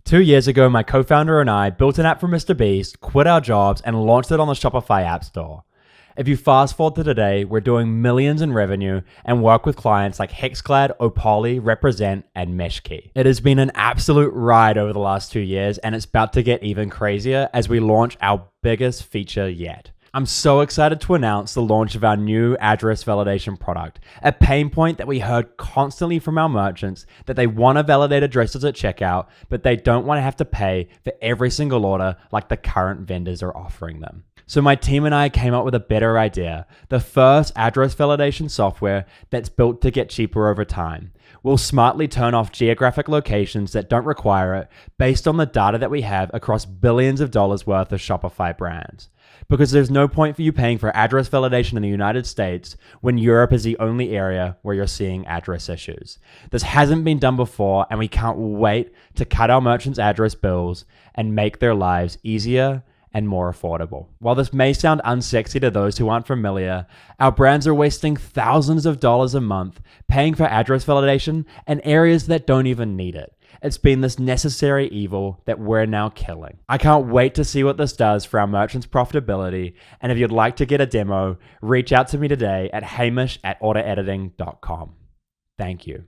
2 years ago, my co-founder and I built an app for Mr. Beast, quit our jobs, and launched it on the Shopify App Store. If you fast forward to today, we're doing millions in revenue and work with clients like Hexclad, Opoly, Represent, and Meshkey. It has been an absolute ride over the last 2 years, and it's about to get even crazier as we launch our biggest feature yet. I'm so excited to announce the launch of our new address validation product, a pain point that we heard constantly from our merchants that they want to validate addresses at checkout, but they don't want to have to pay for every single order like the current vendors are offering them. So my team and I came up with a better idea, the first address validation software that's built to get cheaper over time. We'll smartly turn off geographic locations that don't require it based on the data that we have across billions of dollars worth of Shopify brands. Because there's no point for you paying for address validation in the United States when Europe is the only area where you're seeing address issues. This hasn't been done before, and we can't wait to cut our merchants' address bills and make their lives easier and more affordable. While this may sound unsexy to those who aren't familiar, our brands are wasting thousands of dollars a month paying for address validation in areas that don't even need it. It's been this necessary evil that we're now killing. I can't wait to see what this does for our merchants' profitability, and if you'd like to get a demo, reach out to me today at hamish@autoediting.com. Thank you.